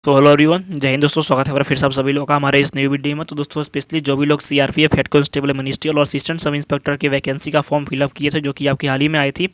तो hello everyone, जय हिंद दोस्तों। स्वागत है हमारा फिर से आप सभी लोगों का हमारे इस न्यू वीडियो में। तो दोस्तों स्पेशली जो भी लोग सीआरपीएफ हेड कांस्टेबल मिनिस्ट्रियल और असिस्टेंट सब इंस्पेक्टर की वैकेंसी का फॉर्म फिलअप किए थे, जो कि आपकी हाल ही में आई थी,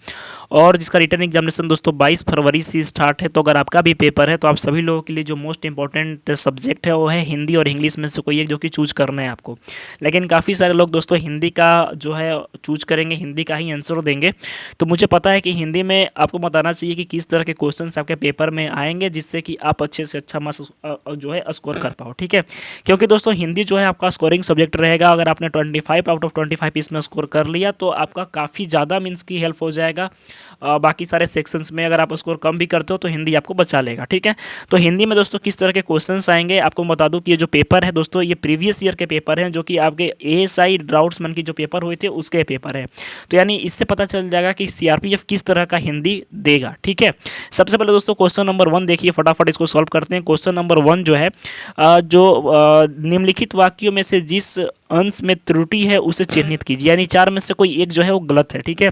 और जिसका रिटर्न एग्जामिनेशन दोस्तों 22 फरवरी से स्टार्ट है। तो अगर आपका भी पेपर है तो आप सभी लोगों के लिए जो मोस्ट इंपॉर्टेंट सब्जेक्ट है वो है हिंदी और इंग्लिश में से कोई एक, जो कि चूज करना है आपको। लेकिन काफ़ी सारे लोग दोस्तों हिंदी का जो है चूज करेंगे, हिंदी का ही आंसर देंगे। तो मुझे पता है कि हिंदी में आपको बताना चाहिए कि किस तरह के क्वेश्चन आपके पेपर में आएंगे, जिससे कि आप अच्छे से अच्छा मार्क्स जो है स्कोर कर पाओ। ठीक है, क्योंकि दोस्तों हिंदी जो है आपका स्कोरिंग सब्जेक्ट रहेगा। अगर आपने 25 आउट ऑफ 25 इसमें स्कोर कर लिया तो आपका काफ़ी ज़्यादा मीन्स की हेल्प हो जाएगा। बाकी सारे सेक्शंस में अगर आप स्कोर कम भी करते हो तो हिंदी आपको बचा लेगा। ठीक है, तो हिंदी में दोस्तों किस तरह के क्वेश्चंस आएंगे आपको बता दूं कि ये जो पेपर है दोस्तों, ये प्रीवियस ईयर के पेपर हैं, जो कि आपके एएसआई ड्राफ्ट्समैन की जो पेपर हुए थे उसके पेपर है। तो यानी इससे पता चल जाएगा कि सीआरपीएफ किस तरह का हिंदी देगा। ठीक है, सबसे पहले दोस्तों क्वेश्चन नंबर 1 देखिए, फटाफट इसको सॉल्व करते हैं। क्वेश्चन नंबर 1 जो है निम्नलिखित वाक्यों में से जिस अंश में त्रुटि है उसे चिन्हित कीजिए। यानी 4 में से कोई एक जो है वो गलत है। ठीक है,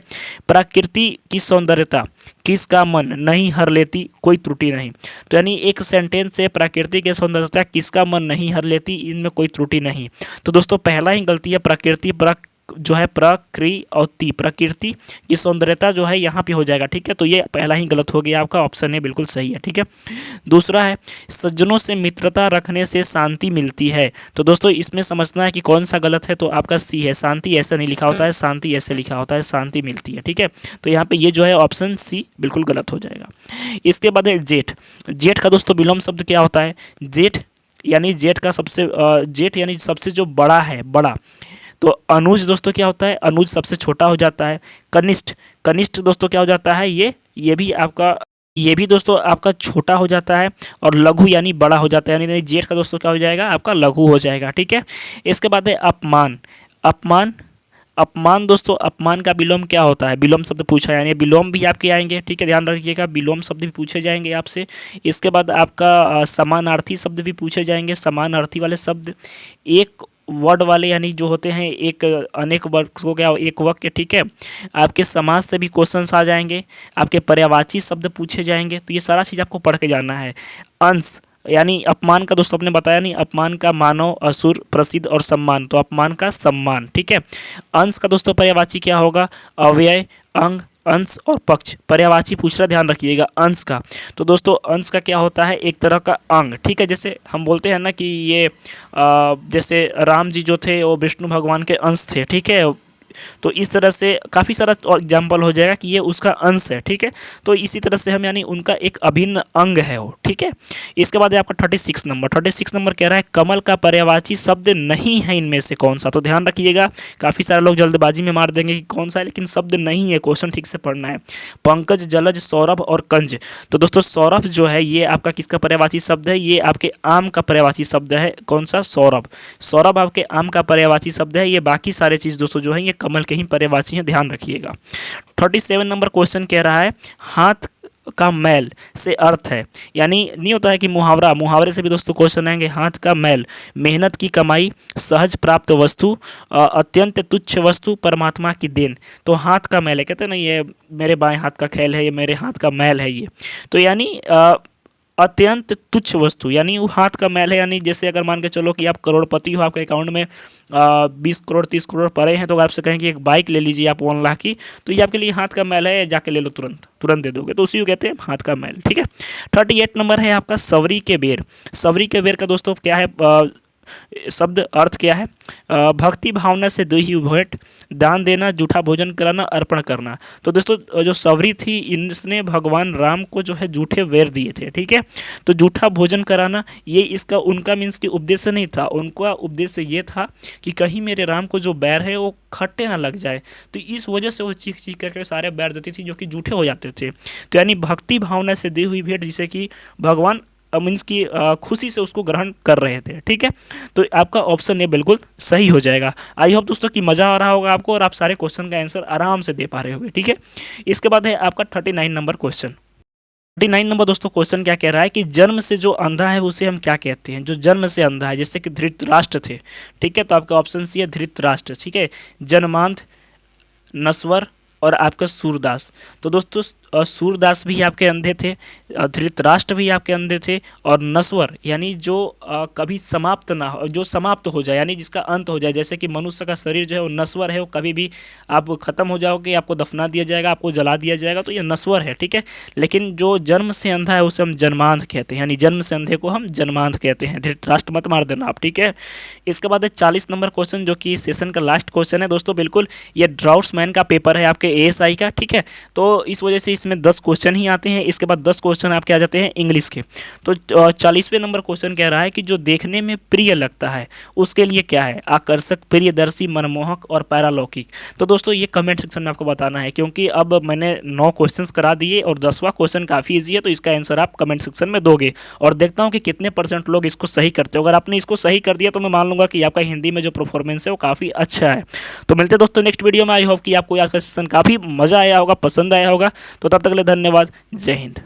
प्रकृति की सौंदर्यता किसका मन नहीं हर लेती, कोई त्रुटि नहीं। तो यानी एक सेंटेंस से प्रकृति की सौंदर्यता किसका मन नहीं हर लेती, इनमें कोई त्रुटि नहीं। तो दोस्तों पहला ही गलती है, प्रकृति जो है प्रकृति की सौंदर्यता जो है यहाँ पे हो जाएगा। ठीक है, तो ये पहला ही गलत हो गया, आपका ऑप्शन है बिल्कुल सही है। ठीक है, दूसरा है सज्जनों से मित्रता रखने से शांति मिलती है। तो दोस्तों इसमें समझना है कि कौन सा गलत है, तो आपका सी है। शांति ऐसा नहीं लिखा होता है, शांति ऐसे लिखा होता है, शांति मिलती है। ठीक है, तो यहाँ पे ये जो है ऑप्शन सी बिल्कुल गलत हो जाएगा। इसके बाद है जेठ। जेठ का दोस्तों विलोम शब्द क्या होता है? जेठ यानी जेठ का सबसे जेठ यानी सबसे जो बड़ा है, बड़ा। तो अनुज दोस्तों क्या होता है? अनुज सबसे छोटा हो जाता है। कनिष्ठ, कनिष्ठ दोस्तों क्या हो जाता है? ये भी दोस्तों आपका छोटा हो जाता है। और लघु यानी बड़ा हो जाता है, यानी जेठ का दोस्तों क्या हो जाएगा? आपका लघु हो जाएगा। ठीक है, इसके बाद है अपमान। अपमान, अपमान दोस्तों, अपमान का विलोम क्या होता है? विलोम शब्द पूछा, यानी विलोम भी आपके आएंगे। ठीक है, ध्यान रखिएगा, विलोम शब्द भी पूछे जाएंगे आपसे। इसके बाद आपका समानार्थी शब्द भी पूछे जाएंगे। समानार्थी वाले शब्द एक वर्ड वाले, यानी जो होते हैं एक अनेक वर्ग को क्या एक वाक्य। ठीक है, आपके समाज से भी क्वेश्चंस आ जाएंगे, आपके पर्यायवाची शब्द पूछे जाएंगे। तो ये सारा चीज़ आपको पढ़ के जाना है। अंश यानी अपमान का दोस्तों आपने बताया नहीं, अपमान का मानव, असुर, प्रसिद्ध और सम्मान, तो अपमान का सम्मान। ठीक है, अंश का दोस्तों पर्यायवाची क्या होगा? अव्यय, अंग, अंश और पक्ष। पर्यायवाची पूछ रहा, ध्यान रखिएगा अंश का। तो दोस्तों अंश का क्या होता है? एक तरह का अंग। ठीक है, जैसे हम बोलते हैं ना कि ये जैसे राम जी जो थे वो विष्णु भगवान के अंश थे। ठीक है, तो इस तरह से काफ़ी सारा एग्जाम्पल हो जाएगा कि ये उसका अंश है। ठीक है, तो इसी तरह से हम यानी उनका एक अभिन्न अंग है वो। ठीक है, इसके बाद है आपका 36 नंबर। 36 नंबर कह रहा है कमल का पर्यायवाची शब्द नहीं है इनमें से कौन सा? तो ध्यान रखिएगा, काफ़ी सारे लोग जल्दबाजी में मार देंगे कि कौन सा है, लेकिन शब्द नहीं है। क्वेश्चन ठीक से पढ़ना है। पंकज, जलज, सौरभ और कंज। तो दोस्तों सौरभ जो है ये आपका किसका पर्यायवाची शब्द है? ये आपके आम का पर्यायवाची शब्द है। कौन सा? सौरभ। सौरभ आपके आम का पर्यायवाची शब्द है। ये बाकी सारे चीज़ दोस्तों जो है ये कमल के ही पर्यायवाची हैं, ध्यान रखिएगा। 37 नंबर क्वेश्चन कह रहा है हाथ का मैल से अर्थ है, यानी नहीं होता है कि मुहावरा, मुहावरे से भी दोस्तों क्वेश्चन आएंगे। हाथ का मैल, मेहनत की कमाई, सहज प्राप्त वस्तु, अत्यंत तुच्छ वस्तु, परमात्मा की देन। तो हाथ का मैल है, कहते हैं ना ये मेरे बाएं हाथ का खेल है, ये मेरे हाथ का मैल है ये। तो यानी अत्यंत तुच्छ वस्तु, यानी वो हाथ का मैल है। यानी जैसे अगर मान के चलो कि आप करोड़पति हो, आपके अकाउंट में 20 करोड़ 30 करोड़ पड़े हैं, तो अगर आपसे कहें कि एक बाइक ले लीजिए आप 1 लाख की, तो ये आपके लिए हाथ का मैल है, जाके ले लो, तुरंत तुरंत दे दोगे, तो उसी को कहते हैं हाथ का मैल। ठीक है, 38 नंबर है आपका सवरी के बेर। सवरी के बेर का दोस्तों क्या है शब्द अर्थ क्या है? भक्ति भावना से दी हुई भेंट, दान देना, जूठा भोजन कराना, अर्पण करना। तो दोस्तों जो सवरी थी इनने भगवान राम को जो है जूठे वेर दिए थे। ठीक है, तो जूठा भोजन कराना ये इसका उनका मीन्स की उद्देश्य नहीं था। उनका उद्देश्य ये था कि कहीं मेरे राम को जो बैर है वो खट्टे ना लग जाए, तो इस वजह से वो चीख चीख करके सारे बैर देती थी जो कि जूठे हो जाते थे। तो यानी भक्ति भावना से दी हुई भेंट, जिसे कि भगवान मीन्स की खुशी से उसको ग्रहण कर रहे थे। ठीक है, तो आपका ऑप्शन ये बिल्कुल सही हो जाएगा। आई होप दोस्तों कि मज़ा आ रहा होगा आपको और आप सारे क्वेश्चन का आंसर आराम से दे पा रहे होंगे। ठीक है, इसके बाद है आपका 39 नंबर क्वेश्चन। 39 नंबर दोस्तों क्वेश्चन क्या कह रहा है कि जन्म से जो अंधा है उसे हम क्या कहते हैं? जो जन्म से अंधा है, जैसे कि धृतराष्ट्र थे। ठीक है, तो आपका ऑप्शन सी है धृतराष्ट्र। ठीक है, जन्मांध, नस्वर और आपका सूरदास। तो दोस्तों सूरदास भी आपके अंधे थे, धृतराष्ट्र भी आपके अंधे थे, और नश्वर यानी जो कभी समाप्त ना हो, जो समाप्त हो जाए यानी जिसका अंत हो जाए, जैसे कि मनुष्य का शरीर जो है वो नश्वर है, वो कभी भी आप खत्म हो जाओगे, आपको दफना दिया जाएगा, आपको जला दिया जाएगा, तो ये नश्वर है, ठीक है। लेकिन जो जन्म से अंधा है उसे हम जन्मांध कहते हैं, यानी जन्म से अंधे को हम जन्मांध कहते हैं। धृतराष्ट्र मत मार देना आप, ठीक है। इसके बाद है 40 नंबर क्वेश्चन, जो कि सेशन का लास्ट क्वेश्चन है दोस्तों। बिल्कुल ये ड्राफ्ट्समैन का पेपर है आपके एएसआई का, ठीक है। तो इस वजह से इसमें 10 क्वेश्चन ही आते हैं। इसके बाद 10 क्वेश्चन आपके आ जाते हैं इंग्लिश के। तो 40वें नंबर क्वेश्चन कह रहा है कि जो देखने में प्रिय लगता है उसके लिए क्या है? आकर्षक, प्रियदर्शी, मनमोहक और पैरालौकिक। तो दोस्तों ये कमेंट सेक्शन में आपको बताना है, क्योंकि अब मैंने 9 क्वेश्चंस करा दिए और 10वां क्वेश्चन काफ़ी ईजी है, तो इसका आंसर आप कमेंट सेक्शन में दोगे और देखता हूँ कि कितने % लोग इसको सही करते हो। अगर आपने इसको सही कर दिया तो मैं मान लूँगा कि आपका हिंदी में जो परफॉर्मेंस है वो काफ़ी अच्छा है। तो मिलते हैं दोस्तों नेक्स्ट वीडियो में। आई होप कि आपको आज का सेशन काफ़ी मज़ा आया होगा, पसंद आया होगा। तो तब तक के लिए धन्यवाद। जय हिंद।